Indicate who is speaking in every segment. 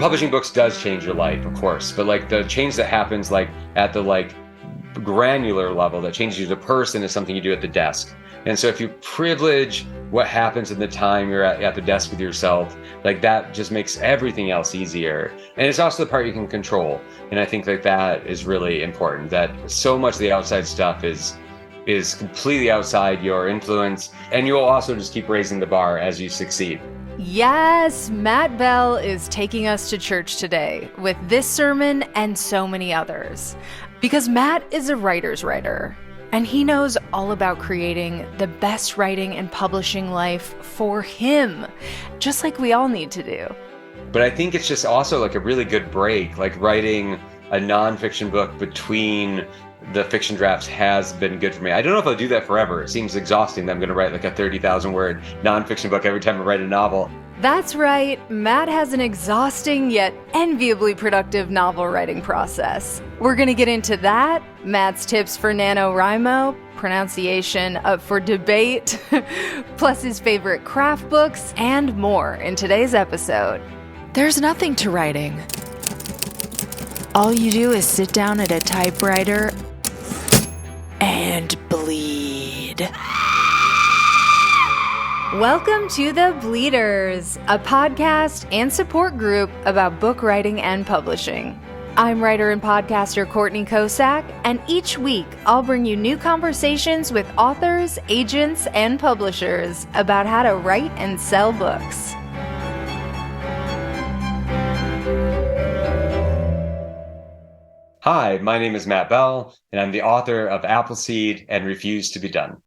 Speaker 1: publishing books does change your life, of course, but like the change that happens like at the like granular level that changes you as a person is something you do at the desk. And so if you privilege what happens in the time you're at the desk with yourself, like that just makes everything else easier. And it's also the part you can control. And I think like that is really important, that so much of the outside stuff is completely outside your influence. And you'll also just keep raising the bar as you succeed.
Speaker 2: Yes, Matt Bell is taking us to church today with this sermon and so many others. Because Matt is a writer's writer, and he knows all about creating the best writing and publishing life for him, just like we all need to do.
Speaker 1: But I think it's just also like a really good break, like writing a nonfiction book between the fiction drafts has been good for me. I don't know if I'll do that forever. It seems exhausting that I'm going to write like a 30,000 word nonfiction book every time I write a novel.
Speaker 2: That's right. Matt has an exhausting yet enviably productive novel writing process. We're going to get into that, Matt's tips for NaNoWriMo, pronunciation up for debate, plus his favorite craft books, and more in today's episode. There's nothing to writing. All you do is sit down at a typewriter and bleed. Welcome to The Bleeders, a podcast and support group about book writing and publishing. I'm writer and podcaster Courtney Kosak, and each week I'll bring you new conversations with authors, agents, and publishers about how to write and sell books.
Speaker 1: Hi, my name is Matt Bell, and I'm the author of Appleseed and Refuse to be Done.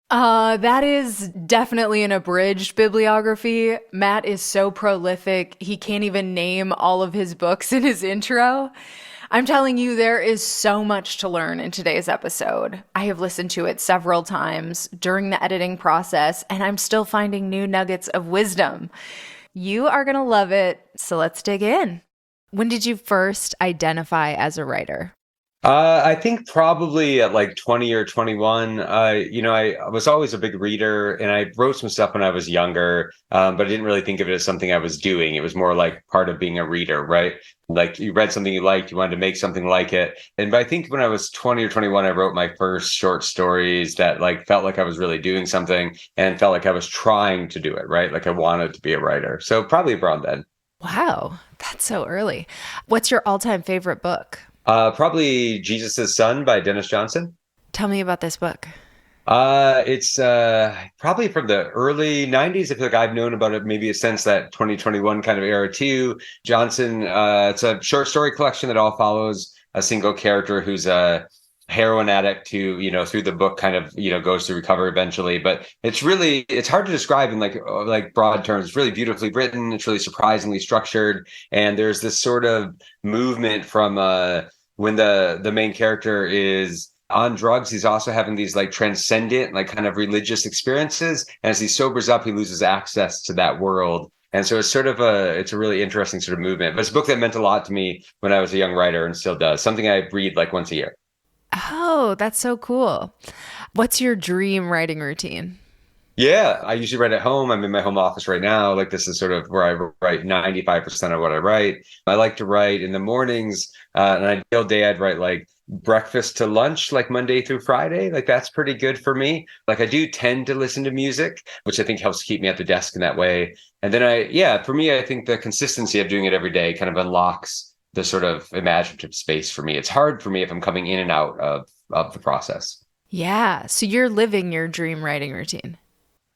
Speaker 2: That is definitely an abridged bibliography. Matt is so prolific, he can't even name all of his books in his intro. I'm telling you, there is so much to learn in today's episode. I have listened to it several times during the editing process, and I'm still finding new nuggets of wisdom. You are going to love it, so let's dig in. When did you first identify as a writer?
Speaker 1: I think probably at like 20 or 21. I was always a big reader, and I wrote some stuff when I was younger, but I didn't really think of it as something I was doing. It was more like part of being a reader, right? Like you read something you liked, you wanted to make something like it. But I think when I was 20 or 21, I wrote my first short stories that like felt like I was really doing something and felt like I was trying to do it, right? Like I wanted to be a writer. So probably around then.
Speaker 2: Wow, that's so early. What's your all-time favorite book?
Speaker 1: Probably Jesus' Son by Dennis Johnson.
Speaker 2: Tell me about this book.
Speaker 1: It's probably from the early 90s. I feel like I've known about it maybe since that 2021 kind of era too. Johnson, it's a short story collection that all follows a single character who's a heroin addict who, through the book kind of, goes to recover eventually. But it's hard to describe in like broad terms. It's really beautifully written. It's really surprisingly structured. And there's this sort of movement from when the main character is on drugs, he's also having these like transcendent, like kind of religious experiences. And as he sobers up, he loses access to that world. And so it's a really interesting sort of movement. But it's a book that meant a lot to me when I was a young writer and still does. Something I read like once a year.
Speaker 2: Oh, that's so cool. What's your dream writing routine?
Speaker 1: Yeah, I usually write at home. I'm in my home office right now. Like this is sort of where I write 95% of what I write. I like to write in the mornings. An ideal day, I'd write like breakfast to lunch, like Monday through Friday. Like that's pretty good for me. Like I do tend to listen to music, which I think helps keep me at the desk in that way. And then for me, I think the consistency of doing it every day kind of unlocks the sort of imaginative space for me. It's hard for me if I'm coming in and out of the process.
Speaker 2: Yeah. So you're living your dream writing routine.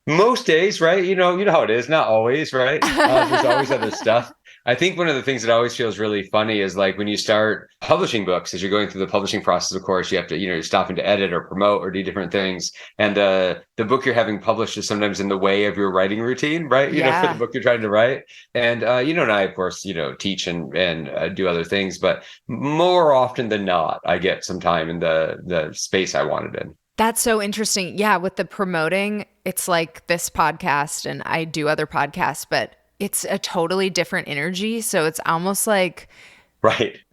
Speaker 1: Most days, right? You know how it is. Not always, right? There's always other stuff. I think one of the things that always feels really funny is like when you start publishing books, as you're going through the publishing process, of course, you have to, you're stopping to edit or promote or do different things. And the book you're having published is sometimes in the way of your writing routine, right? For the book you're trying to write. And, and I, of course, teach and do other things, but more often than not, I get some time in the space I wanted in.
Speaker 2: That's so interesting. Yeah, with the promoting, it's like this podcast and I do other podcasts, but it's a totally different energy. So it's almost like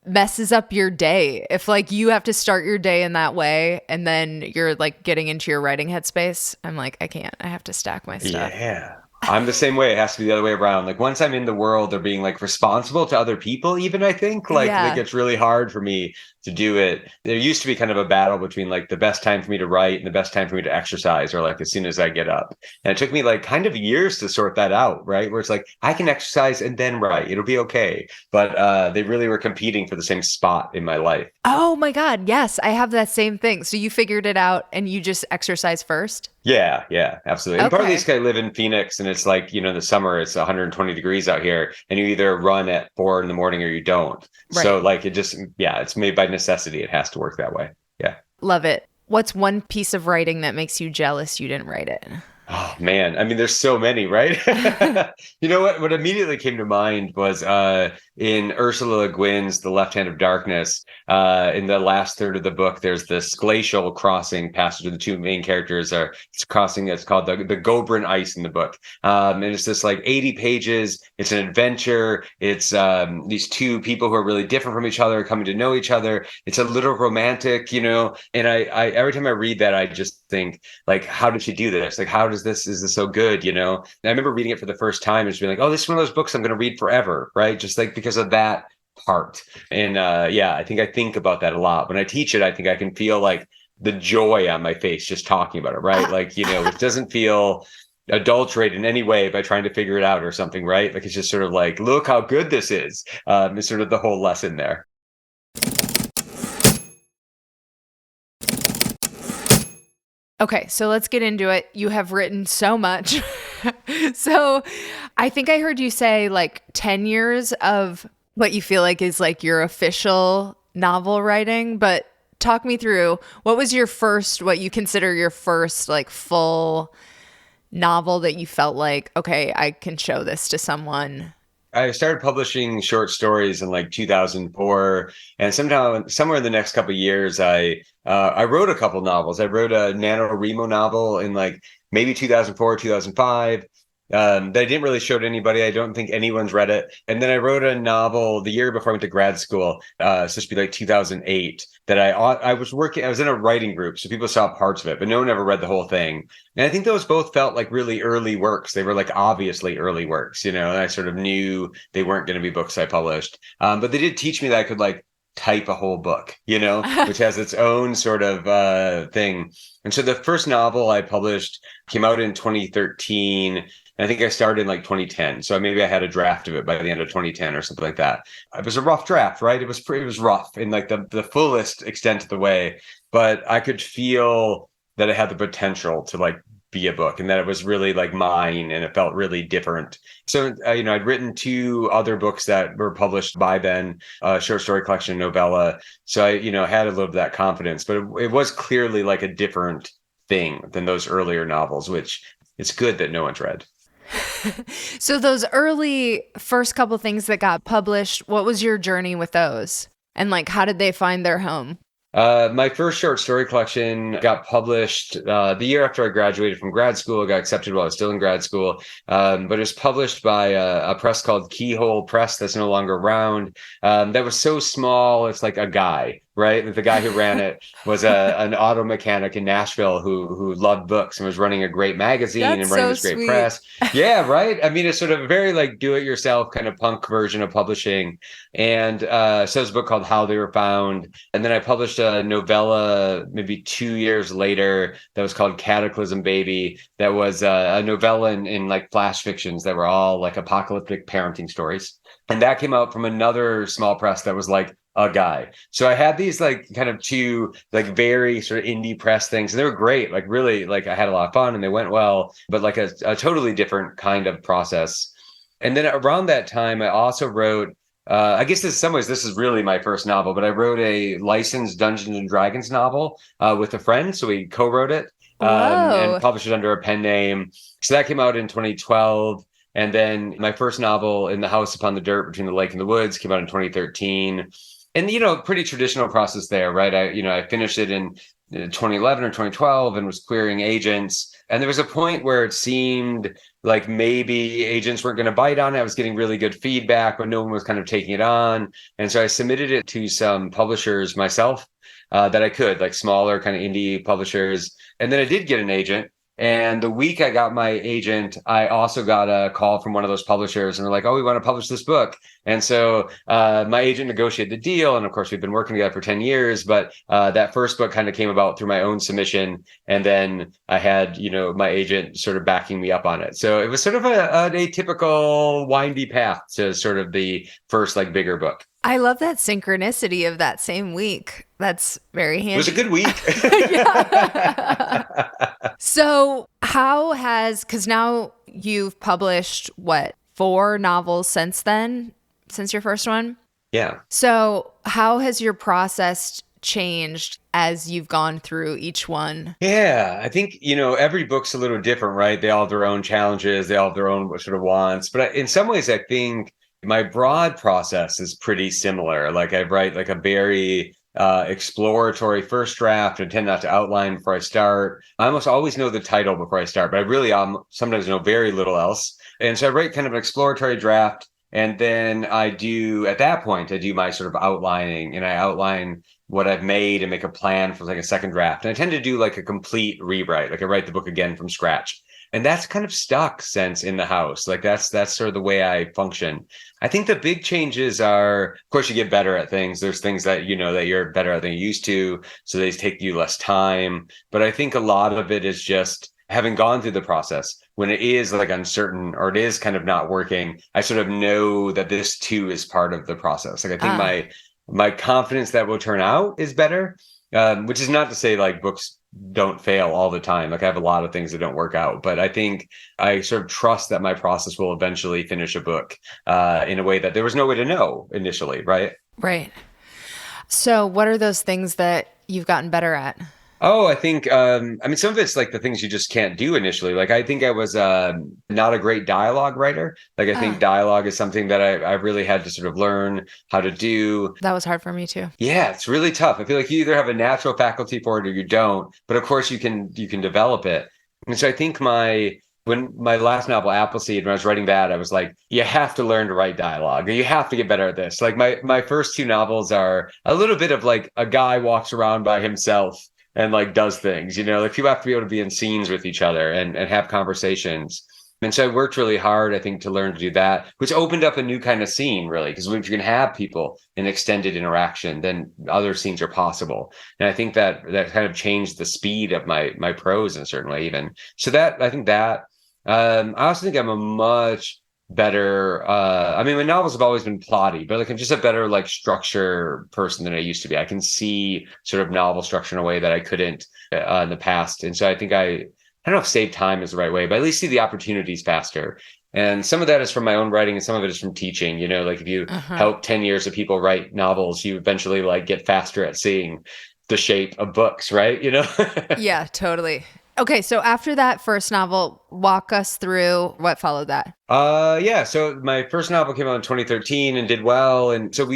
Speaker 2: messes up your day. If like you have to start your day in that way and then you're like getting into your writing headspace, I'm like, I can't. I have to stack my stuff.
Speaker 1: Yeah. I'm the same way. It has to be the other way around. Like once I'm in the world, they're being like responsible to other people, even I think like
Speaker 2: Yeah.
Speaker 1: it's really hard for me to do it. There used to be kind of a battle between like the best time for me to write and the best time for me to exercise, or like as soon as I get up. And it took me like kind of years to sort that out, right? Where it's like I can exercise and then write. It'll be okay. But they really were competing for the same spot in my life.
Speaker 2: Oh my God. Yes, I have that same thing. So you figured it out and you just exercise first?
Speaker 1: Yeah, absolutely. And partly
Speaker 2: Okay.
Speaker 1: it's 'cause I live in Phoenix and it's like, in the summer it's 120 degrees out here and you either run at 4 in the morning or you don't.
Speaker 2: Right.
Speaker 1: So like it just, yeah, it's made by necessity. It has to work that way. Yeah.
Speaker 2: Love it. What's one piece of writing that makes you jealous you didn't write it?
Speaker 1: Oh man, I mean, there's so many, right? You know what? What immediately came to mind was in Ursula Le Guin's *The Left Hand of Darkness*. In the last third of the book, there's this glacial crossing passage where the two main characters are it's crossing. It's called the Gobrin Ice in the book, and it's this like 80 pages. It's an adventure. It's these two people who are really different from each other coming to know each other. It's a little romantic, and I every time I read that, I just think like, how did she do this? Like, how does this, is this so good? And I remember reading it for the first time and just being like, oh, this is one of those books I'm going to read forever. Right. Just like because of that part. And yeah, I think about that a lot. When I teach it, I think I can feel like the joy on my face just talking about it. Right. Like, it doesn't feel adulterate in any way by trying to figure it out or something. Right. Like, it's just sort of like, look how good this is sort of the whole lesson there.
Speaker 2: Okay, so let's get into it. You have written so much. So I think I heard you say like 10 years of what you feel like is like your official novel writing, but talk me through what was what you consider your first like full novel that you felt like, okay, I can show this to someone.
Speaker 1: I started publishing short stories in like 2004, and somewhere in the next couple of years, I wrote a couple novels. I wrote a NaNoWriMo novel in like maybe 2004, 2005. That I didn't really show to anybody. I don't think anyone's read it. And then I wrote a novel the year before I went to grad school. It's supposed to be like 2008. That I was in a writing group, so people saw parts of it, but no one ever read the whole thing. And I think those both felt like really early works. They were like obviously early works, and I sort of knew they weren't going to be books I published. But they did teach me that I could like type a whole book, which has its own sort of thing. And so the first novel I published came out in 2013. And I think I started in like 2010. So maybe I had a draft of it by the end of 2010 or something like that. It was a rough draft, right? It was rough in like the fullest extent of the way, but I could feel that it had the potential to like be a book and that it was really like mine and it felt really different. So, I'd written 2 other books that were published by then, a short story collection, novella. So I, had a little of that confidence, but it was clearly like a different thing than those earlier novels, which it's good that no one's read.
Speaker 2: So those early first couple things that got published, what was your journey with those? And like, how did they find their home?
Speaker 1: My first short story collection got published the year after I graduated from grad school. I got accepted while I was still in grad school, but it was published by a press called Keyhole Press that's no longer around. That was so small, it's like a guy, right? The guy who ran it was an auto mechanic in Nashville who loved books and was running a great magazine
Speaker 2: That's
Speaker 1: and running
Speaker 2: so
Speaker 1: this great
Speaker 2: sweet.
Speaker 1: press. Yeah, right? I mean, it's sort of a very like do-it-yourself kind of punk version of publishing. And so there's a book called How They Were Found. And then I published a novella maybe 2 years later that was called Cataclysm Baby. That was a novella in like flash fictions that were all like apocalyptic parenting stories. And that came out from another small press that was like a guy. So I had these like kind of 2 like very sort of indie press things. And they were great. Like really, like I had a lot of fun and they went well, but like a totally different kind of process. And then around that time, I also wrote, I guess in some ways, this is really my first novel, but I wrote a licensed Dungeons and Dragons novel with a friend. So we co-wrote it and published it under a pen name. So that came out in 2012. And then my first novel, In the House Upon the Dirt Between the Lake and the Woods, came out in 2013. And, pretty traditional process there, right? I finished it in 2011 or 2012 and was querying agents. And there was a point where it seemed like maybe agents weren't going to bite on it. I was getting really good feedback, but no one was kind of taking it on. And so I submitted it to some publishers myself that I could, like smaller kind of indie publishers. And then I did get an agent. And the week I got my agent, I also got a call from one of those publishers, and they're like, "Oh, we want to publish this book." And so my agent negotiated the deal, and of course, we've been working together for 10 years. But that first book kind of came about through my own submission, and then I had my agent sort of backing me up on it. So it was sort of an atypical, windy path to sort of the first like bigger book.
Speaker 2: I love that synchronicity of that same week. That's very handy.
Speaker 1: It was a good week.
Speaker 2: So because now you've published what, 4 novels since then, since your first one?
Speaker 1: Yeah.
Speaker 2: So how has your process changed as you've gone through each one?
Speaker 1: Yeah, I think, every book's a little different, right? They all have their own challenges. They all have their own sort of wants. But in some ways, I think my broad process is pretty similar. Like I write like a very exploratory first draft and tend not to outline before I start. I almost always know the title before I start, but I really sometimes know very little else. And so I write kind of an exploratory draft. And then at that point, I do my sort of outlining, and I outline what I've made and make a plan for like a second draft. And I tend to do like a complete rewrite, like I write the book again from scratch. And that's kind of stuck since In the House. Like that's sort of the way I function. I think the big changes are, of course, you get better at things. There's things that that you're better at than you used to, so they take you less time. But I think a lot of it is just having gone through the process. When it is like uncertain or it is kind of not working, I sort of know that this too is part of the process. Like I think my confidence that will turn out is better, which is not to say like books don't fail all the time. Like I have a lot of things that don't work out, but I think I sort of trust that my process will eventually finish a book in a way that there was no way to know initially, right?
Speaker 2: Right. So what are those things that you've gotten better at?
Speaker 1: Oh, I think, some of it's like the things you just can't do initially. Like, I think I was not a great dialogue writer. Like, I think dialogue is something that I really had to sort of learn how to do.
Speaker 2: That was hard for me too.
Speaker 1: Yeah, it's really tough. I feel like you either have a natural faculty for it or you don't. But of course, you can develop it. And so I think when my last novel, Appleseed, when I was writing that, I was like, you have to learn to write dialogue, or you have to get better at this. Like, my first 2 novels are a little bit of like a guy walks around by himself and like does things, like people have to be able to be in scenes with each other and have conversations. And so I worked really hard, I think, to learn to do that, which opened up a new kind of scene, really, because if you can have people in extended interaction, then other scenes are possible. And I think that kind of changed the speed of my prose in a certain way, even. So I think that, I also think I'm a much better my novels have always been plotty, but like I'm just a better like structure person than I used to be. I can see sort of novel structure in a way that I couldn't in the past. And so I think I don't know if save time is the right way, but at least see the opportunities faster. And some of that is from my own writing and some of it is from teaching. Like if you help 10 years of people write novels, you eventually like get faster at seeing the shape of books, right?
Speaker 2: Yeah, totally. Okay, so after that first novel, walk us through what followed that.
Speaker 1: Yeah. So my first novel came out in 2013 and did well. And so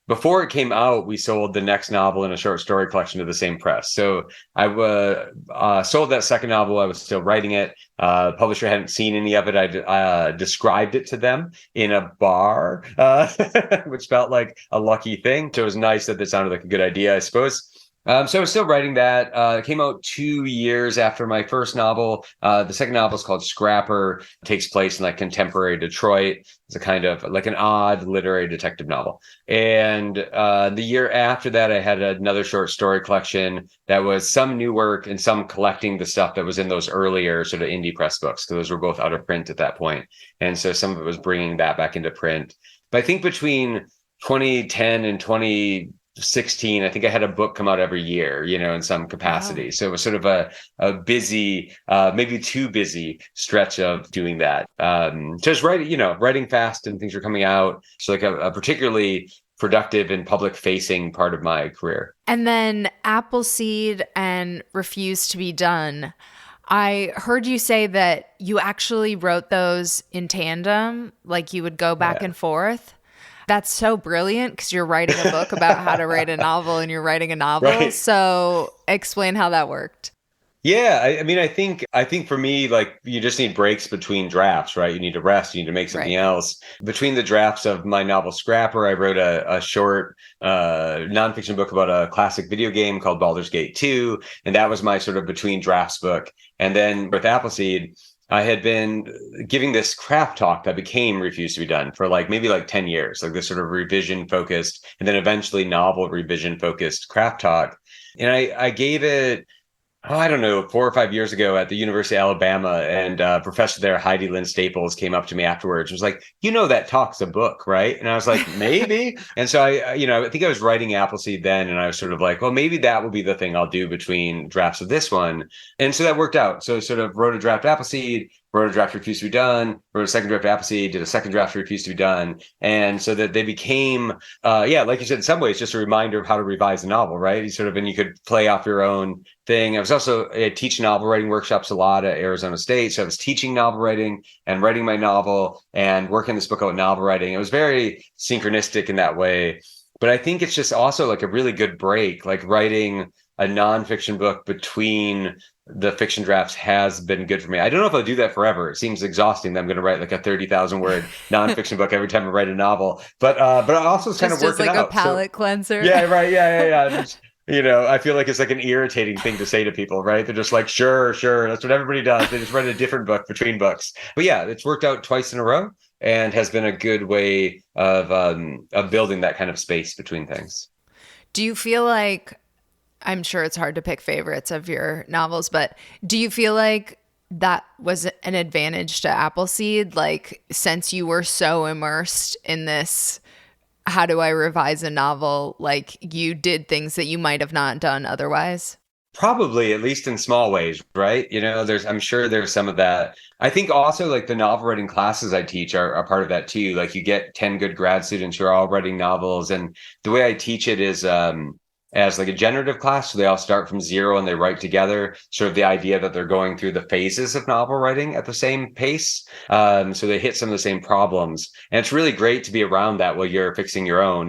Speaker 1: before it came out, we sold the next novel in a short story collection to the same press. So I sold that second novel. I was still writing it. The publisher hadn't seen any of it. I described it to them in a bar, which felt like a lucky thing. So it was nice that it sounded like a good idea, I suppose. So I was still writing that. It came out 2 years after my first novel. The second novel is called Scrapper. It takes place in like contemporary Detroit. It's a kind of like an odd literary detective novel. And the year after that, I had another short story collection that was some new work and some collecting the stuff that was in those earlier sort of indie press books, because those were both out of print at that point. And so some of it was bringing that back into print. But I think between 2010 and 2016, I think I had a book come out every year, in some capacity. Wow. So it was sort of a busy, maybe too busy stretch of doing that. Just writing fast and things were coming out. So like a particularly productive and public facing part of my career.
Speaker 2: And then Appleseed and Refuse to Be Done. I heard you say that you actually wrote those in tandem, like you would go back and forth. That's so brilliant because you're writing a book about how to write a novel and you're writing a novel. Right. So explain how that worked.
Speaker 1: Yeah, I mean, I think for me, like you just need breaks between drafts, right? You need to rest, you need to make something
Speaker 2: Right.
Speaker 1: else. Between the drafts of my novel Scrapper, I wrote a short nonfiction book about a classic video game called Baldur's Gate 2, and that was my sort of between drafts book. And then with Appleseed, I had been giving this craft talk that became Refused to Be Done for like maybe like 10 years, like this sort of revision focused, and then eventually novel revision focused craft talk. And I gave it, oh, I don't know, 4 or 5 years ago at the University of Alabama, and professor there, Heidi Lynn Staples, came up to me afterwards. Was like, that talk's a book, right? And I was like, maybe. And so I think I was writing Appleseed then, and I was sort of like, well, maybe that will be the thing I'll do between drafts of this one. And so that worked out. So I sort of wrote a draft Appleseed, wrote a draft Refused to Be Done, wrote a second draft Appleseed, did a second draft Refused to Be Done, and so that they became, like you said, in some ways, just a reminder of how to revise a novel, right? And you could play off your own thing. I was also teaching novel writing workshops a lot at Arizona State. So I was teaching novel writing and writing my novel and working this book out novel writing. It was very synchronistic in that way. But I think it's just also like a really good break, like writing a nonfiction book between the fiction drafts has been good for me. I don't know if I'll do that forever. It seems exhausting that I'm going to write like a 30,000 word nonfiction book every time I write a novel. But I also was kind of
Speaker 2: Just
Speaker 1: working
Speaker 2: like
Speaker 1: out.
Speaker 2: a palate cleanser.
Speaker 1: Yeah, right. Yeah. Just, I feel like it's like an irritating thing to say to people, right? They're just like, sure. That's what everybody does. They just write a different book between books. But yeah, it's worked out twice in a row and has been a good way of building that kind of space between things.
Speaker 2: Do you feel like, I'm sure it's hard to pick favorites of your novels, but do you feel like that was an advantage to Appleseed? Like, since you were so immersed in this, how do I revise a novel? Like, you did things that you might have not done otherwise?
Speaker 1: Probably, at least in small ways, right? I'm sure there's some of that. I think also like the novel writing classes I teach are part of that too. Like you get 10 good grad students who are all writing novels. And the way I teach it is as like a generative class. So they all start from zero and they write together, sort of the idea that they're going through the phases of novel writing at the same pace. So they hit some of the same problems. And it's really great to be around that while you're fixing your own.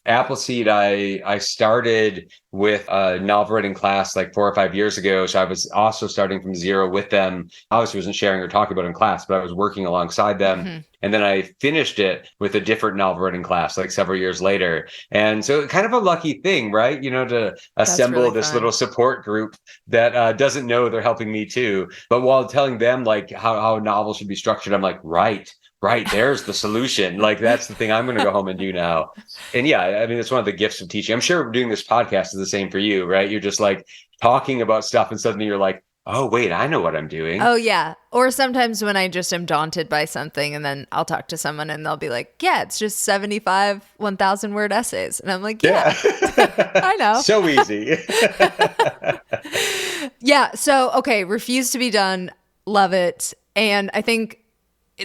Speaker 1: Appleseed, I started with a novel writing class like 4 or 5 years ago. So I was also starting from zero with them. I obviously wasn't sharing or talking about it in class, but I was working alongside them.
Speaker 2: Mm-hmm.
Speaker 1: And then I finished it with a different novel writing class like several years later. And so kind of a lucky thing, right? To assemble
Speaker 2: really
Speaker 1: this
Speaker 2: fun.
Speaker 1: little support group that doesn't know they're helping me too. But while telling them like how a novel should be structured, I'm like, right, there's the solution. Like that's the thing I'm going to go home and do now. And yeah, I mean, it's one of the gifts of teaching. I'm sure doing this podcast is the same for you, right? You're just like talking about stuff and suddenly you're like, oh, wait, I know what I'm doing.
Speaker 2: Oh, yeah. Or sometimes when I just am daunted by something and then I'll talk to someone and they'll be like, yeah, it's just 75 1,000 word essays. And I'm like, yeah. I know.
Speaker 1: So easy.
Speaker 2: Yeah. So, okay. Refused to Be Done. Love it. And I think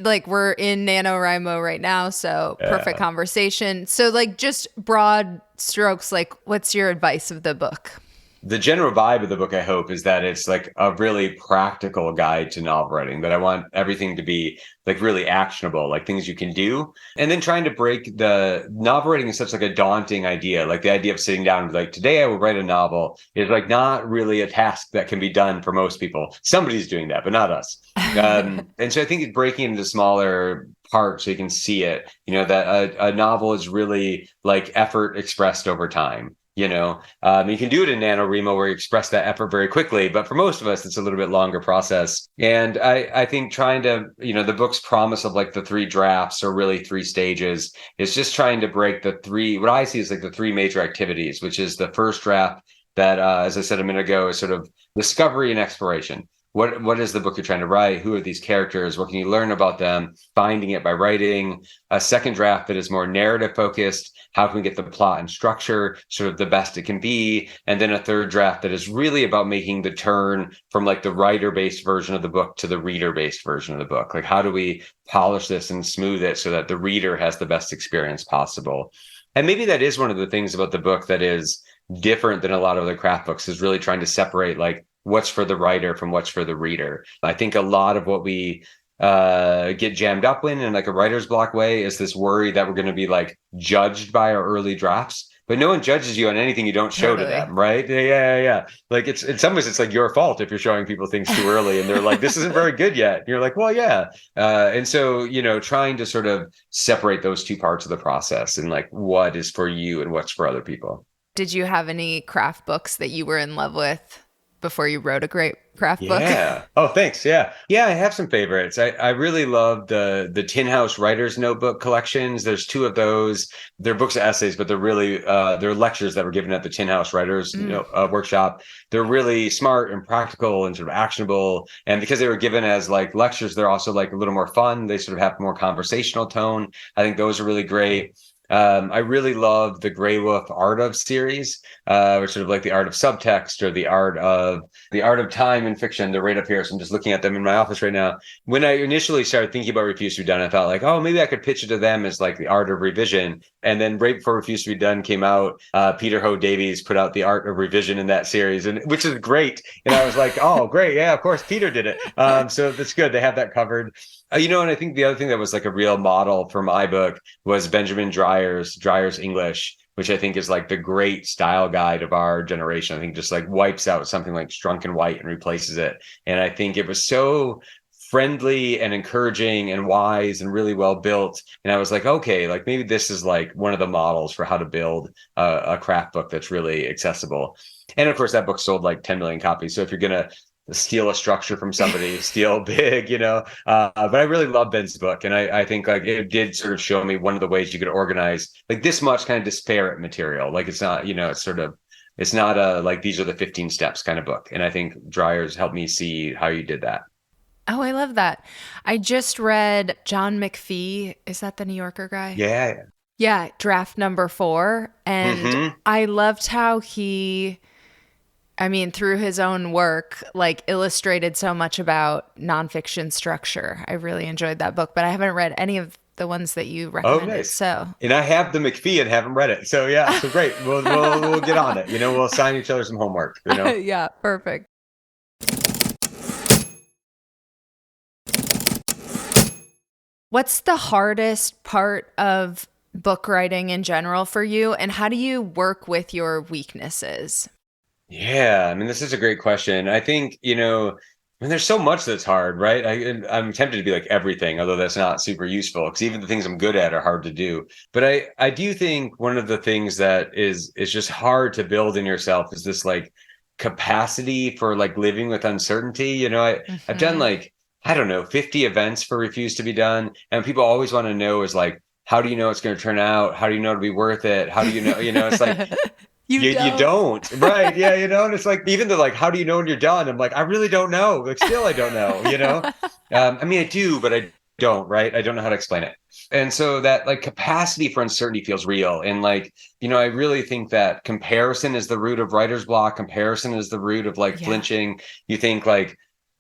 Speaker 2: like we're in NaNoWriMo right now. So perfect conversation. So like just broad strokes, like what's your advice of the book?
Speaker 1: The general vibe of the book, I hope, is that it's like a really practical guide to novel writing, that I want everything to be like really actionable, like things you can do. And then trying to break the novel writing is such like a daunting idea. Like the idea of sitting down and like, today I will write a novel is like not really a task that can be done for most people. Somebody's doing that, but not us. And so I think it's breaking into smaller parts so you can see it, that a novel is really like effort expressed over time. You can do it in NaNoWriMo where you express that effort very quickly, but for most of us, it's a little bit longer process. And I think trying to, the book's promise of like the 3 drafts or really 3 stages is just trying to break what I see is like the 3 major activities, which is the first draft that, as I said a minute ago, is sort of discovery and exploration. What is the book you're trying to write? Who are these characters? What can you learn about them? Finding it by writing. A second draft that is more narrative focused. How can we get the plot and structure sort of the best it can be? And then a third draft that is really about making the turn from like the writer-based version of the book to the reader-based version of the book. Like how do we polish this and smooth it so that the reader has the best experience possible? And maybe that is one of the things about the book that is different than a lot of other craft books, is really trying to separate like what's for the writer from what's for the reader. I think a lot of what we get jammed up in like a writer's block way is this worry that we're going to be like judged by our early drafts. but no one judges you on anything you don't show to
Speaker 2: Totally.
Speaker 1: them, right? Yeah. Like it's in some ways it's like your fault if you're showing people things too early and they're like, this isn't very good yet. And you're like, well, yeah. And so, trying to sort of separate those two parts of the process and like what is for you and what's for other people.
Speaker 2: Did you have any craft books that you were in love with before you wrote a great craft book?
Speaker 1: Yeah. Oh, thanks. Yeah. I have some favorites. I really love the Tin House Writers Notebook collections. There's two of those. They're books of essays, but they're really they're lectures that were given at the Tin House Writers workshop. They're really smart and practical and sort of actionable. And because they were given as like lectures, they're also like a little more fun. They sort of have more conversational tone. I think those are really great. I really love the Grey Wolf Art of series, which sort of like the art of subtext or the art of time in fiction. They're right up here. So I'm just looking at them in my office right now. When I initially started thinking about Refuse to Be Done, I thought like, oh, maybe I could pitch it to them as like the art of revision. And then right before Refuse to Be Done came out, Peter Ho Davies put out the art of revision in that series, and which is great. And I was like, oh, great. Yeah, of course, Peter did it. So that's good. They have that covered. And I think the other thing that was like a real model for my book was Benjamin Dreyer's English, which I think is like the great style guide of our generation. I think just like wipes out something like Drunken White and replaces it. And I think it was so friendly and encouraging and wise and really well built. And I was like, okay, like maybe this is like one of the models for how to build a craft book that's really accessible. And of course, that book sold like 10 million copies. So if you're going to steal a structure from somebody, steal big, but I really love Ben's book. And I think like it did sort of show me one of the ways you could organize like this much kind of disparate material. Like it's not, it's not a, like, these are the 15 steps kind of book. And I think Dreyer's helped me see how you did that.
Speaker 2: Oh, I love that. I just read John McPhee. Is that the New Yorker guy?
Speaker 1: Yeah.
Speaker 2: Yeah. Draft number 4. And I loved how he, through his own work, like illustrated so much about nonfiction structure. I really enjoyed that book, but I haven't read any of the ones that you recommended.
Speaker 1: Oh, nice.
Speaker 2: So,
Speaker 1: and I have the McPhee and haven't read it. So yeah, so great. We'll get on it. We'll assign each other some homework.
Speaker 2: Yeah, perfect. What's the hardest part of book writing in general for you, and how do you work with your weaknesses?
Speaker 1: Yeah, this is a great question. I think, there's so much that's hard, right? I'm tempted to be like everything, although that's not super useful because even the things I'm good at are hard to do. But I do think one of the things that is just hard to build in yourself is this like capacity for like living with uncertainty. I've done like, I don't know, 50 events for Refuse to Be Done. And people always want to know is like, how do you know it's going to turn out? How do you know it'll be worth it? How do you know, it's like, You don't. Right. Yeah. And it's like, even the like, how do you know when you're done? I'm like, I really don't know. Like, still, I don't know, I do, but I don't, right. I don't know how to explain it. And so that like capacity for uncertainty feels real. And like, I really think that comparison is the root of writer's block. Comparison is the root of like flinching. You think like,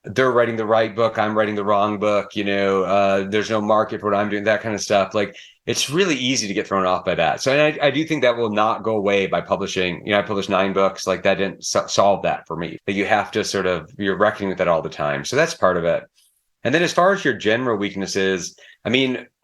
Speaker 1: they're writing the right book, I'm writing the wrong book, there's no market for what I'm doing, that kind of stuff. Like, it's really easy to get thrown off by that. So I do think that will not go away by publishing. I published 9 books. Like that didn't solve that for me. That you have to you're reckoning with that all the time. So that's part of it. And then as far as your general weaknesses, I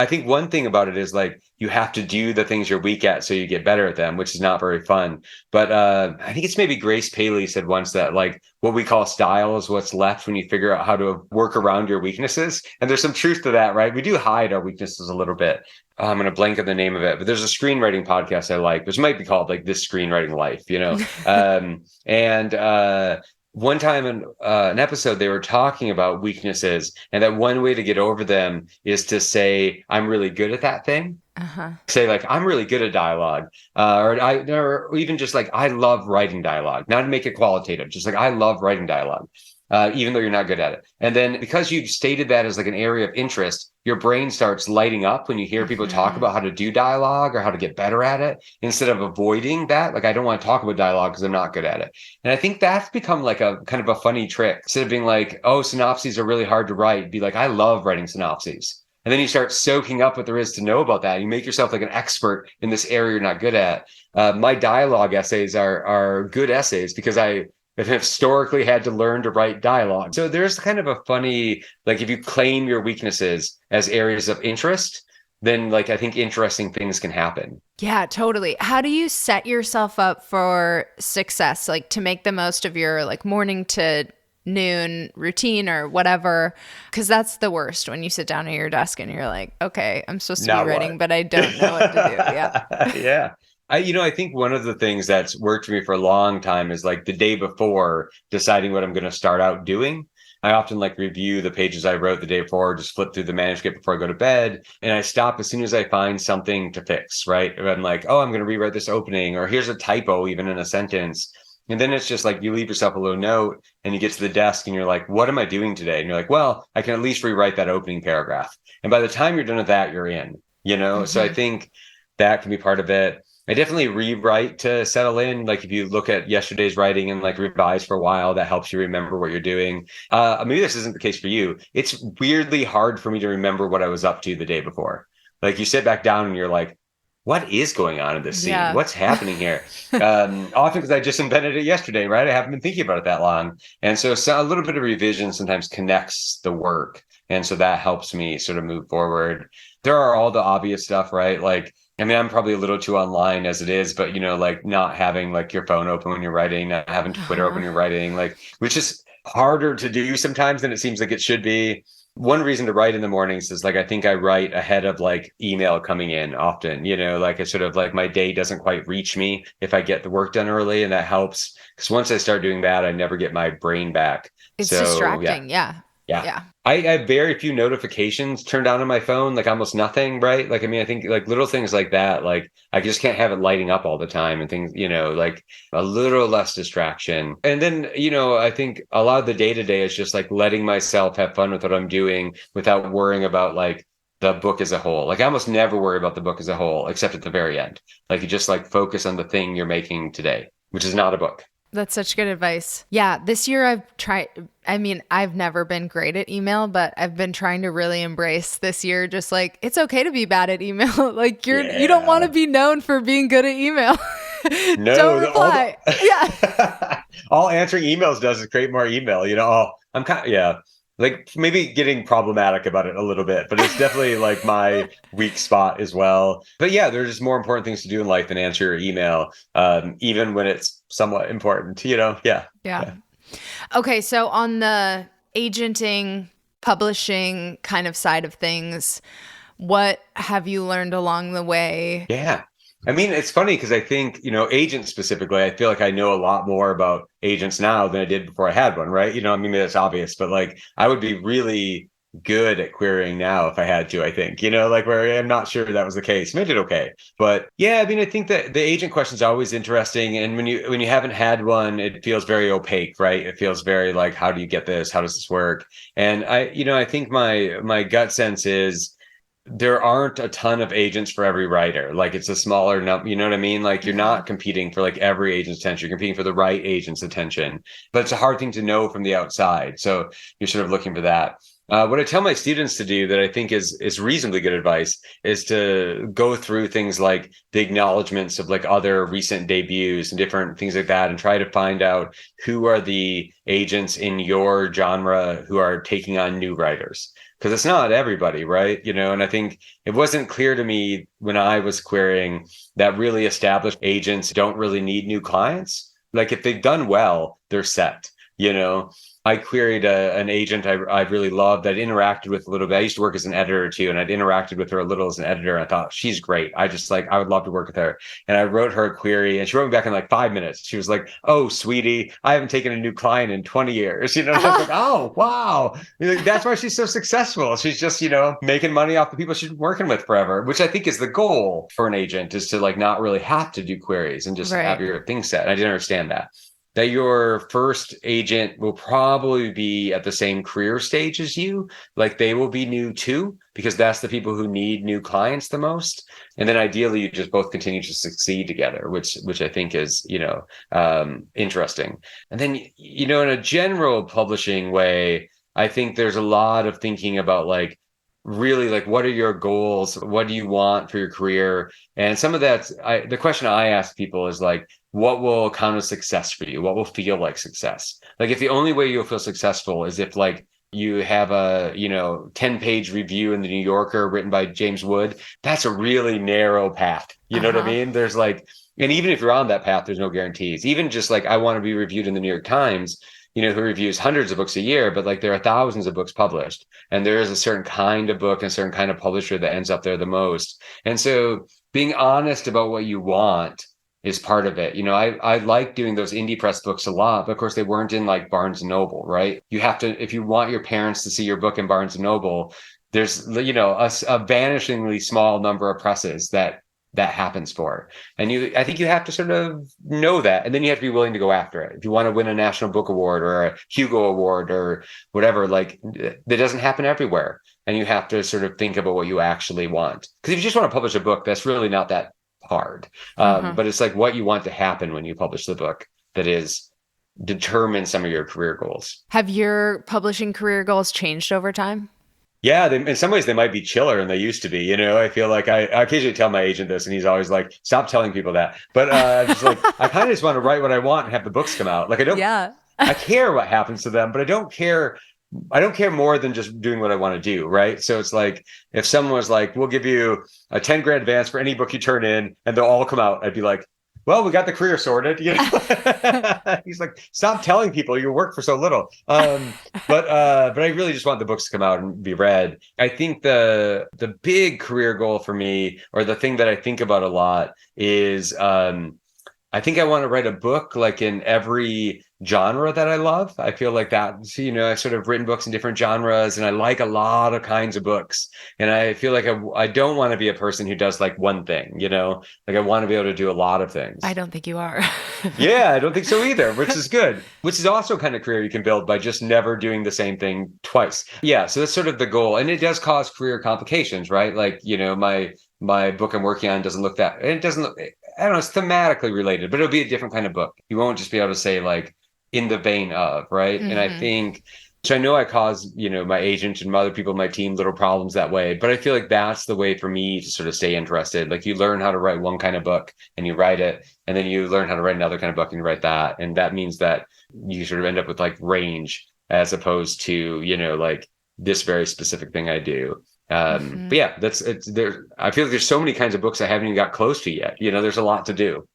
Speaker 1: think one thing about it is like you have to do the things you're weak at so you get better at them, which is not very fun. But I think it's maybe Grace Paley said once that like what we call style is what's left when you figure out how to work around your weaknesses. And there's some truth to that, right? We do hide our weaknesses a little bit. I'm going to blank on the name of it, but there's a screenwriting podcast I like, which might be called like This Screenwriting Life, one time in an episode, they were talking about weaknesses and that one way to get over them is to say, I'm really good at that thing. Say like, I'm really good at dialogue, or even just like, I love writing dialogue, not to make it qualitative, just like, I love writing dialogue. Even though you're not good at it. And then because you've stated that as like an area of interest, your brain starts lighting up when you hear people talk about how to do dialogue or how to get better at it, instead of avoiding that. Like, I don't want to talk about dialogue because I'm not good at it. And I think that's become like a kind of a funny trick. Instead of being like, oh, synopses are really hard to write, be like, I love writing synopses. And then you start soaking up what there is to know about that. You make yourself like an expert in this area you're not good at. My dialogue essays are good essays because I have historically had to learn to write dialogue. So there's kind of a funny, like if you claim your weaknesses as areas of interest, then like I think interesting things can happen.
Speaker 2: Yeah, totally. How do you set yourself up for success, like to make the most of your like morning to noon routine or whatever? Because that's the worst when you sit down at your desk and you're like, okay, I'm supposed to be
Speaker 1: Now
Speaker 2: writing,
Speaker 1: what?
Speaker 2: but I don't know what to do. Yeah.
Speaker 1: Yeah. I think one of the things that's worked for me for a long time is like the day before deciding what I'm going to start out doing. I often like review the pages I wrote the day before, just flip through the manuscript before I go to bed. And I stop as soon as I find something to fix, right? If I'm like, oh, I'm going to rewrite this opening, or here's a typo even in a sentence. And then it's just like you leave yourself a little note and you get to the desk and you're like, what am I doing today? And you're like, well, I can at least rewrite that opening paragraph. And by the time you're done with that, you're in. So I
Speaker 2: Hmm.
Speaker 1: think that can be part of it. I definitely rewrite to settle in. Like if you look at yesterday's writing and like revise for a while, that helps you remember what you're doing. Maybe this isn't the case for you. It's weirdly hard for me to remember what I was up to the day before. Like you sit back down and you're like, what is going on in this scene?
Speaker 2: Yeah.
Speaker 1: What's happening here? Often because I just invented it yesterday, right? I haven't been thinking about it that long. And so a little bit of revision sometimes connects the work. And so that helps me sort of move forward. There are all the obvious stuff, right? Like, I mean, I'm probably a little too online as it is, but like not having like your phone open when you're writing, not having Twitter open
Speaker 2: Uh-huh.
Speaker 1: when you're writing, like, which is harder to do sometimes than it seems like it should be. One reason to write in the mornings is like I think I write ahead of like email coming in often, like it's sort of like my day doesn't quite reach me if I get the work done early, and that helps because once I start doing that, I never get my brain back.
Speaker 2: It's
Speaker 1: So yeah.
Speaker 2: distracting. Yeah.
Speaker 1: Yeah.
Speaker 2: Yeah.
Speaker 1: I have very few notifications turned on my phone, like almost nothing, right? Like, I mean, I think like little things like that, like I just can't have it lighting up all the time and things, like a little less distraction. And then, I think a lot of the day to day is just like letting myself have fun with what I'm doing without worrying about like the book as a whole. Like I almost never worry about the book as a whole, except at the very end. Like you just like focus on the thing you're making today, which is not a book.
Speaker 2: That's such good advice. Yeah, this year I've never been great at email, but I've been trying to really embrace this year just like it's okay to be bad at email. Like you don't want
Speaker 1: Yeah.
Speaker 2: to be known for being good at email. Don't
Speaker 1: No,
Speaker 2: reply. Yeah.
Speaker 1: all answering emails does is create more email. I'm kind of, yeah, like maybe getting problematic about it a little bit, but it's definitely like my weak spot as well. But yeah, there's just more important things to do in life than answer your email, even when it's somewhat important. Yeah.
Speaker 2: Yeah.
Speaker 1: Yeah.
Speaker 2: Okay, so on the agenting, publishing kind of side of things, what have you learned along the way?
Speaker 1: Yeah. I mean, it's funny because I think, agents specifically, I feel like I know a lot more about agents now than I did before I had one, right? I mean, that's obvious, but like I would be really good at querying now if I had to, I think, like where I'm not sure that was the case. Maybe I did okay. But yeah, I mean, I think that the agent question is always interesting. And when you haven't had one, it feels very opaque, right? It feels very like, how do you get this? How does this work? And I think my gut sense is there aren't a ton of agents for every writer. Like it's a smaller number, you know what I mean? Like you're
Speaker 2: Mhm.
Speaker 1: not competing for like every agent's attention. You're competing for the right agent's attention. But it's a hard thing to know from the outside. So you're sort of looking for that. What I tell my students to do that I think is reasonably good advice is to go through things like the acknowledgments of like other recent debuts and different things like that and try to find out who are the agents in your genre who are taking on new writers because it's not everybody, right? And I think it wasn't clear to me when I was querying that really established agents don't really need new clients. Like if they've done well, they're set. I queried an agent I really loved. I'd interacted with a little bit. I used to work as an editor too, and I'd interacted with her a little as an editor. And I thought she's great. I would love to work with her. And I wrote her a query, and she wrote me back in like 5 minutes. She was like, "Oh, sweetie, I haven't taken a new client in 20 years." I was like, "Oh, wow, that's why she's so successful. She's just making money off the people she's been working with forever." Which I think is the goal for an agent is to like not really have to do queries and just have
Speaker 2: Right.
Speaker 1: your thing set. I didn't understand that your first agent will probably be at the same career stage as you. Like they will be new too, because that's the people who need new clients the most. And then ideally you just both continue to succeed together, which I think is, interesting. And then, in a general publishing way, I think there's a lot of thinking about like, really like what are your goals, what do you want for your career, and some of the question I ask people is like what will count as success for you, what will feel like success. Like if the only way you'll feel successful is if like you have a 10-page review in the New Yorker written by James Wood. That's a really narrow path. You know what I mean? There's like, and even if you're on that path, there's no guarantees. Even just like, I want to be reviewed in the New York Times, who reviews hundreds of books a year, but like there are thousands of books published, and there is a certain kind of book and a certain kind of publisher that ends up there the most. And so being honest about what you want is part of it. I like doing those indie press books a lot, but of course they weren't in like Barnes and Noble, right? You have to, if you want your parents to see your book in Barnes and Noble, there's, a vanishingly small number of presses that happens for. And I think you have to sort of know that. And then you have to be willing to go after it. If you want to win a National Book Award or a Hugo Award or whatever, like that doesn't happen everywhere. And you have to sort of think about what you actually want. Because if you just want to publish a book, that's really not that hard. But it's like what you want to happen when you publish the book that is determine some of your career goals.
Speaker 2: Have your publishing career goals changed over time?
Speaker 1: Yeah, in some ways they might be chiller than they used to be. I feel like I occasionally tell my agent this, and he's always like, "Stop telling people that." But just like I kind of just want to write what I want and have the books come out. Like I don't. Yeah. I care what happens to them, but I don't care. I don't care more than just doing what I want to do, right? So it's like if someone was like, "We'll give you a 10 grand advance for any book you turn in, and they'll all come out," I'd be like, "Well, we got the career sorted." He's like, "Stop telling people you work for so little." But I really just want the books to come out and be read. I think the big career goal for me, or the thing that I think about a lot, is I think I want to write a book like in every genre that I love. I feel like that, I've sort of written books in different genres, and I like a lot of kinds of books. And I feel like I don't want to be a person who does like one thing, like I want to be able to do a lot of things.
Speaker 2: I don't think you are.
Speaker 1: Yeah, I don't think so either, which is good, which is also kind of career you can build by just never doing the same thing twice. Yeah. So that's sort of the goal. And it does cause career complications, right? Like, my book I'm working on doesn't look that, it doesn't look, I don't know, it's thematically related, but it'll be a different kind of book. You won't just be able to say like in the vein of, right? And I think, so I know I cause, my agent and other people in my team little problems that way, but I feel like that's the way for me to sort of stay interested. Like you learn how to write one kind of book and you write it, and then you learn how to write another kind of book and you write that. And that means that you sort of end up with like range as opposed to, like this very specific thing I do. But yeah, it's there. I feel like there's so many kinds of books I haven't even got close to yet. There's a lot to do.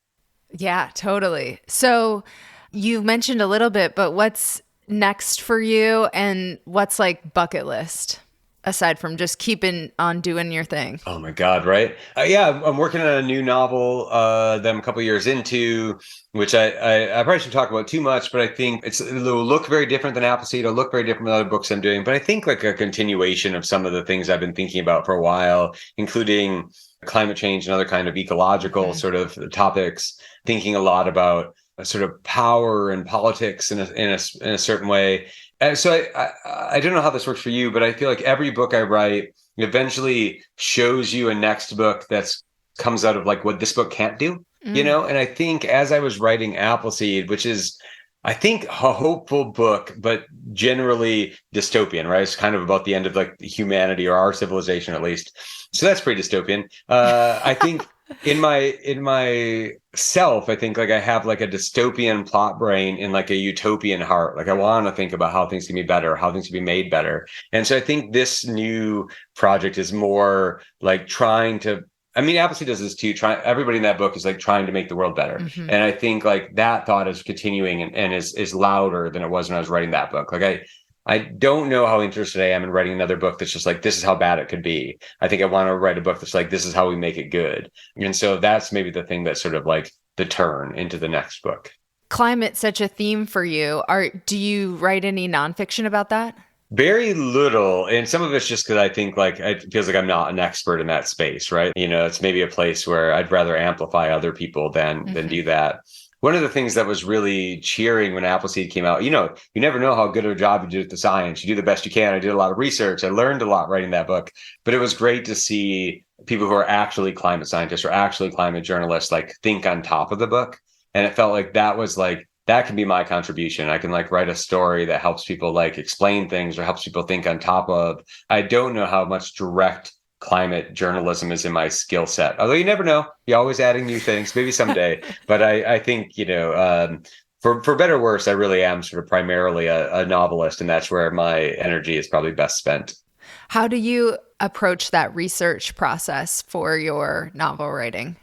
Speaker 2: Yeah, totally. So you mentioned a little bit, but what's next for you, and what's like bucket list aside from just keeping on doing your thing?
Speaker 1: Oh my God, right? Yeah, I'm working on a new novel that I'm a couple years into, which I probably shouldn't talk about too much, but I think it'll look very different than Appleseed. It'll look very different than other books I'm doing, but I think like a continuation of some of the things I've been thinking about for a while, including climate change and other kind of ecological sort of topics, thinking a lot about sort of power and politics in a certain way. And so I don't know how this works for you, but I feel like every book I write eventually shows you a next book that's comes out of like what this book can't do, And I think as I was writing Appleseed, which is, I think, a hopeful book, but generally dystopian, right? It's kind of about the end of like humanity, or our civilization at least. So that's pretty dystopian. I think in my self, I think like I have like a dystopian plot brain in like a utopian heart. Like I want to think about how things can be better, how things can be made better. And so I think this new project is more like trying to, I mean, Appleseed does this too. Everybody in that book is like trying to make the world better. And I think like that thought is continuing and is louder than it was when I was writing that book. Like I don't know how interested I am in writing another book that's just like, this is how bad it could be. I think I want to write a book that's like, this is how we make it good. And so that's maybe the thing that's sort of like the turn into the next book.
Speaker 2: Climate's such a theme for you. Do you write any nonfiction about that?
Speaker 1: Very little. And some of it's just because I think like it feels like I'm not an expert in that space, right? It's maybe a place where I'd rather amplify other people than do that. One of the things that was really cheering when Appleseed came out, you never know how good of a job you did at the science. You do the best you can. I did a lot of research. I learned a lot writing that book, but it was great to see people who are actually climate scientists or actually climate journalists, like think on top of the book. And it felt like that was like, that can be my contribution. I can like write a story that helps people like explain things or helps people think on top of. I don't know how much direct climate journalism is in my skill set. Although you never know, you're always adding new things, maybe someday. But I think, for better or worse, I really am sort of primarily a novelist, and that's where my energy is probably best spent.
Speaker 2: How do you approach that research process for your novel writing?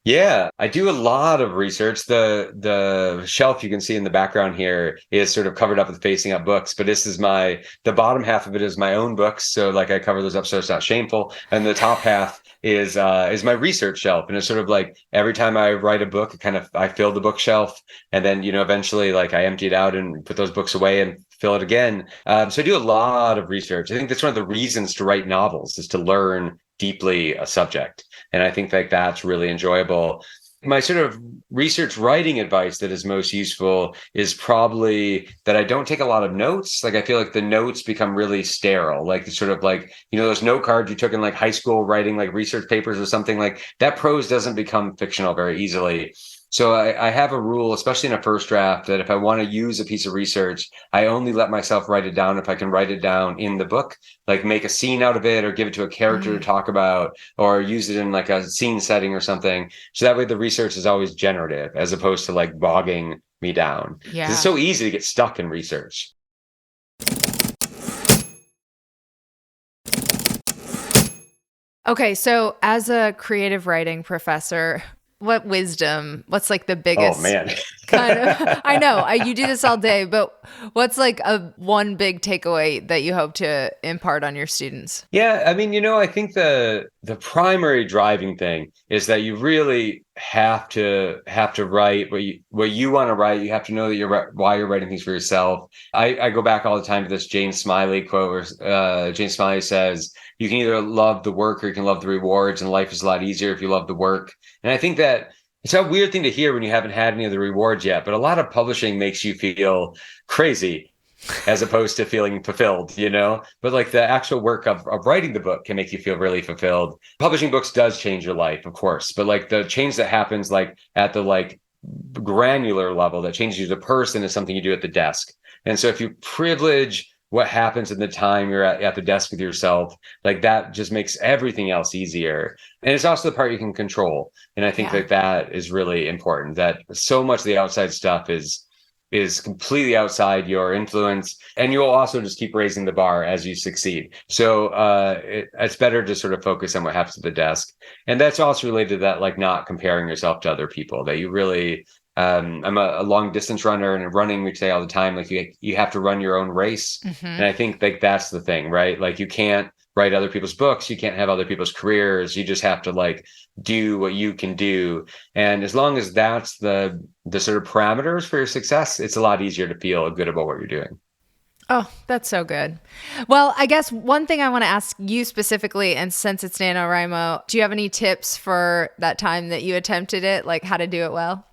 Speaker 1: Yeah, I do a lot of research. The shelf you can see in the background here is sort of covered up with facing up books, but this is the bottom half of it is my own books. So like I cover those up so it's not shameful. And the top half is my research shelf. And it's sort of like every time I write a book, I fill the bookshelf, and then eventually like I empty it out and put those books away and fill it again. So I do a lot of research. I think that's one of the reasons to write novels is to learn deeply a subject. And I think like that's really enjoyable. My sort of research writing advice that is most useful is probably that I don't take a lot of notes. Like I feel like the notes become really sterile. Like sort of like, those note cards you took in like high school writing like research papers or something, like that prose doesn't become fictional very easily. So I have a rule, especially in a first draft, that if I want to use a piece of research, I only let myself write it down if I can write it down in the book, like make a scene out of it or give it to a character to talk about or use it in like a scene setting or something. So that way the research is always generative as opposed to like bogging me down.
Speaker 2: Yeah.
Speaker 1: 'Cause it's so easy to get stuck in research.
Speaker 2: Okay, so as a creative writing professor, what's like the biggest
Speaker 1: Oh man.
Speaker 2: kind of, I know you do this all day, but what's like one big takeaway that you hope to impart on your students?
Speaker 1: Yeah, I mean, I think the primary driving thing is that you really have to write what you want to write. You have to know that why you're writing things for yourself. I go back all the time to this Jane Smiley quote where Jane Smiley says, "You can either love the work or you can love the rewards, and life is a lot easier if you love the work." And I think that it's a weird thing to hear when you haven't had any of the rewards yet, but a lot of publishing makes you feel crazy as opposed to feeling fulfilled, But like the actual work of writing the book can make you feel really fulfilled. Publishing books does change your life, of course, but like the change that happens like at the like granular level that changes you as a person is something you do at the desk. And so if you privilege what happens in the time you're at the desk with yourself, like that just makes everything else easier. And it's also the part you can control. And I think that is really important, that so much of the outside stuff is completely outside your influence, and you'll also just keep raising the bar as you succeed. So it's better to sort of focus on what happens at the desk. And that's also related to that, like not comparing yourself to other people, that you really I'm a long distance runner, and in running we say all the time, like you have to run your own race. And I think like that's the thing, right? Like you can't write other people's books, you can't have other people's careers, you just have to like do what you can do. And as long as that's the sort of parameters for your success, it's a lot easier to feel good about what you're doing.
Speaker 2: Oh, that's so good. Well, I guess one thing I want to ask you specifically, and since it's NaNoWriMo, do you have any tips for that time that you attempted it, like how to do it well?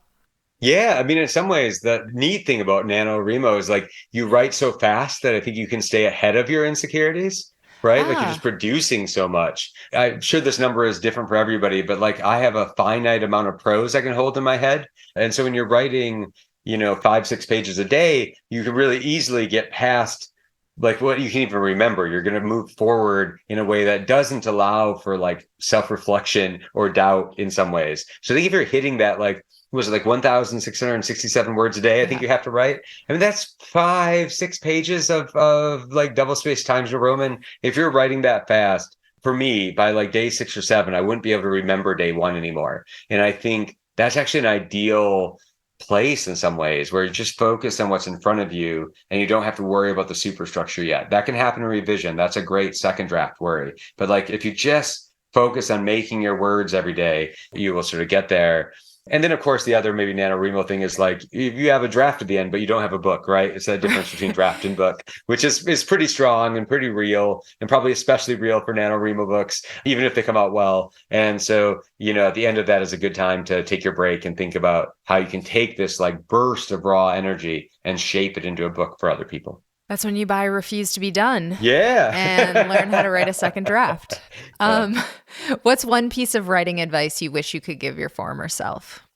Speaker 1: Yeah, I mean, in some ways, the neat thing about NaNoWriMo is like you write so fast that I think you can stay ahead of your insecurities, right? Like you're just producing so much. I'm sure this number is different for everybody, but like I have a finite amount of prose I can hold in my head. And so when you're writing, 5-6 pages a day, you can really easily get past like what you can even remember. You're going to move forward in a way that doesn't allow for like self-reflection or doubt in some ways. So I think if you're hitting that, like, was it like 1,667 words a day? I think you have to write. I mean, that's 5-6 pages of like double spaced Times New Roman. If you're writing that fast, for me, by like day 6 or 7, I wouldn't be able to remember day 1 anymore. And I think that's actually an ideal place in some ways where you just focus on what's in front of you and you don't have to worry about the superstructure yet. That can happen in revision. That's a great second draft worry. But like if you just focus on making your words every day, you will sort of get there. And then, of course, the other maybe NaNoWriMo thing is like if you have a draft at the end, but you don't have a book, right? It's that difference between draft and book, which is pretty strong and pretty real, and probably especially real for NaNoWriMo books, even if they come out well. And so, at the end of that is a good time to take your break and think about how you can take this like burst of raw energy and shape it into a book for other people.
Speaker 2: That's when you buy Refuse to Be Done.
Speaker 1: Yeah.
Speaker 2: And learn how to write a second draft. What's one piece of writing advice you wish you could give your former self?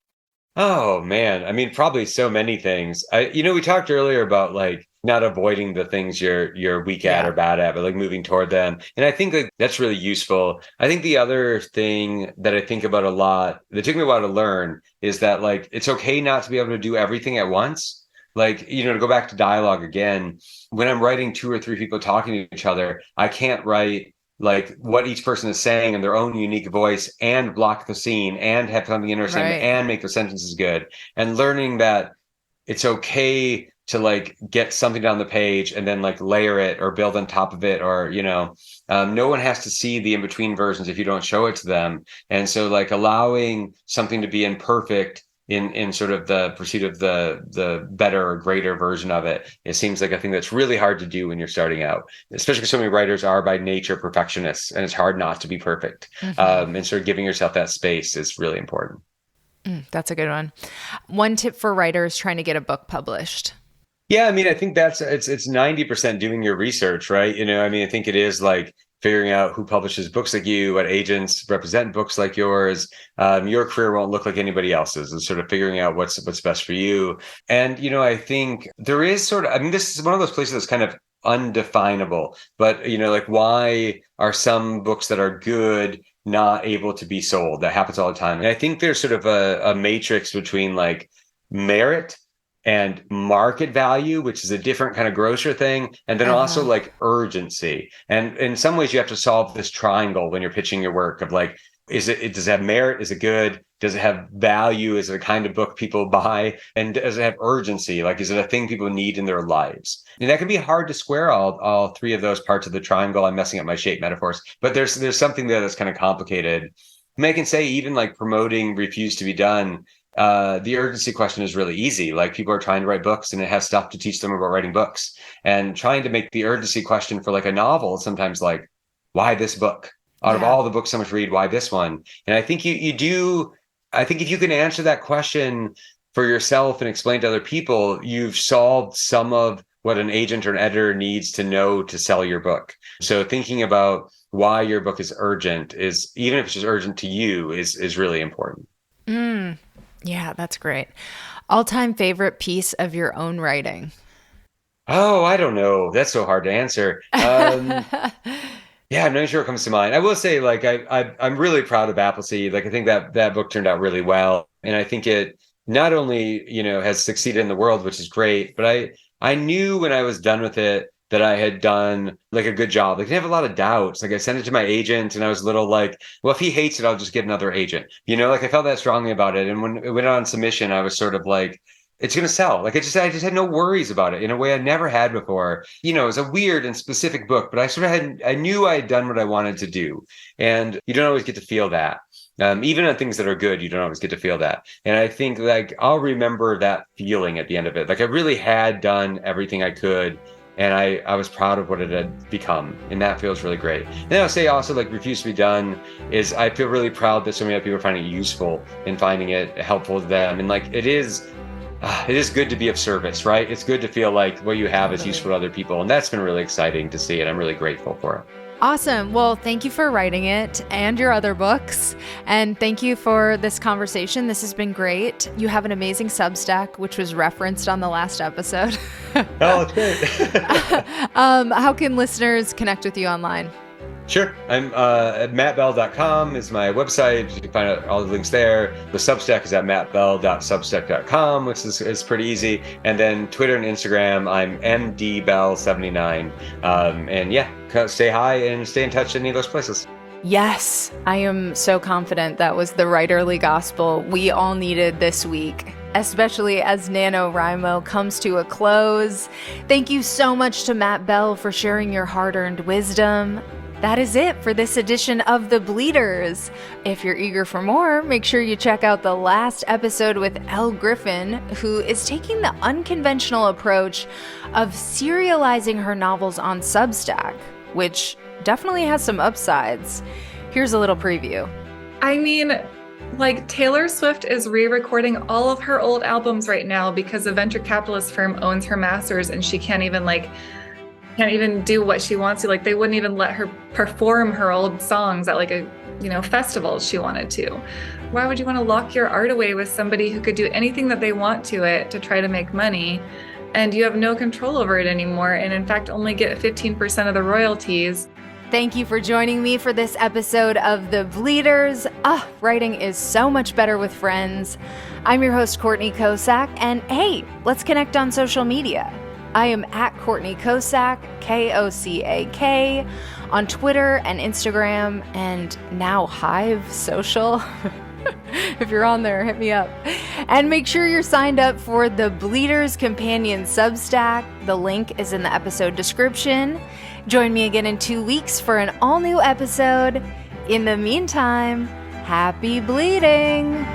Speaker 1: Oh man, I mean, probably so many things. We talked earlier about like not avoiding the things you're weak at or bad at, but like moving toward them. And I think like that's really useful. I think the other thing that I think about a lot that took me a while to learn is that like it's okay not to be able to do everything at once. Like, you know, to go back to dialogue again, when I'm writing 2 or 3 people talking to each other, I can't write like what each person is saying in their own unique voice and block the scene and have something interesting and make the sentences good. And learning that it's okay to like get something down the page and then like layer it or build on top of it, or, you know, no one has to see the in-between versions if you don't show it to them. And so like allowing something to be imperfect in sort of the pursuit of the better or greater version of it, it seems like a thing that's really hard to do when you're starting out, especially because so many writers are by nature perfectionists, and it's hard not to be perfect. And sort of giving yourself that space is really important.
Speaker 2: That's a good one. One tip for writers trying to get a book published.
Speaker 1: Yeah, I mean, I think it's 90% doing your research, right? You know, I mean, I think it is like figuring out who publishes books like you, what agents represent books like yours. Your career won't look like anybody else's, and sort of figuring out what's best for you. And, you know, I think there is sort of, I mean, this is one of those places that's kind of undefinable, but, you know, like why are some books that are good not able to be sold? That happens all the time. And I think there's sort of a matrix between like merit and market value, which is a different kind of grocer thing. And then also like urgency. And in some ways you have to solve this triangle when you're pitching your work of like, does it have merit? Is it good? Does it have value? Is it a kind of book people buy? And does it have urgency? Like, is it a thing people need in their lives? And that can be hard to square all 3 of those parts of the triangle. I'm messing up my shape metaphors, but there's something there that's kind of complicated. I mean, I can say even like promoting Refuse to Be Done, the urgency question is really easy. Like people are trying to write books and it has stuff to teach them about writing books, and trying to make the urgency question for like a novel sometimes like, why this book? Out of all the books so much read, why this one? And I think you do. I think if you can answer that question for yourself and explain to other people, you've solved some of what an agent or an editor needs to know to sell your book. So thinking about why your book is urgent is, even if it's just urgent to you, is really important.
Speaker 2: Yeah, that's great. All-time favorite piece of your own writing?
Speaker 1: Oh, I don't know. That's so hard to answer. Yeah, I'm not sure what comes to mind. I will say, like, I'm really proud of Appleseed. Like, I think that book turned out really well, and I think it not only, you know, has succeeded in the world, which is great, but I knew when I was done with it that I had done like a good job. Like I have a lot of doubts. Like I sent it to my agent and I was a little like, well, if he hates it, I'll just get another agent. You know, like I felt that strongly about it. And when it went on submission, I was sort of like, it's going to sell. Like I just had no worries about it in a way I never had before. You know, it was a weird and specific book, but I knew I had done what I wanted to do. And you don't always get to feel that. Even on things that are good, you don't always get to feel that. And I think like I'll remember that feeling at the end of it. Like I really had done everything I could. And I was proud of what it had become. And that feels really great. And then I'll say also like Refuse to Be Done is I feel really proud that so many other people are finding it useful and finding it helpful to them. And like it is good to be of service, right? It's good to feel like what you have is useful to other people. And that's been really exciting to see. And I'm really grateful for it.
Speaker 2: Awesome. Well, thank you for writing it and your other books. And thank you for this conversation. This has been great. You have an amazing Substack, which was referenced on the last episode.
Speaker 1: Oh, it's great.
Speaker 2: How can listeners connect with you online?
Speaker 1: Sure. I'm at mattbell.com is my website. You can find out all the links there. The Substack is at mattbell.substack.com, which is pretty easy. And then Twitter and Instagram, I'm mdbell79. And yeah, say hi and stay in touch in any of those places.
Speaker 2: Yes, I am so confident that was the writerly gospel we all needed this week, especially as NaNoWriMo comes to a close. Thank you so much to Matt Bell for sharing your hard-earned wisdom. That is it for this edition of The Bleeders. If you're eager for more, make sure you check out the last episode with Elle Griffin, who is taking the unconventional approach of serializing her novels on Substack, which definitely has some upsides. Here's a little preview.
Speaker 3: I mean, like Taylor Swift is re-recording all of her old albums right now because a venture capitalist firm owns her masters and she can't even do what she wants to. Like they wouldn't even let her perform her old songs at like a, festival she wanted to. Why would you want to lock your art away with somebody who could do anything that they want to it to try to make money? and you have no control over it anymore, and in fact only get 15% of the royalties.
Speaker 2: Thank you for joining me for this episode of The Bleeders. Writing is so much better with friends. I'm your host, Courtney Kosak, and hey, let's connect on social media. I am at Courtney Kosak, Kosak, on Twitter and Instagram, and now Hive Social. If you're on there, hit me up. And make sure you're signed up for the Bleeders Companion Substack. The link is in the episode description. Join me again in 2 weeks for an all-new episode. In the meantime, happy bleeding!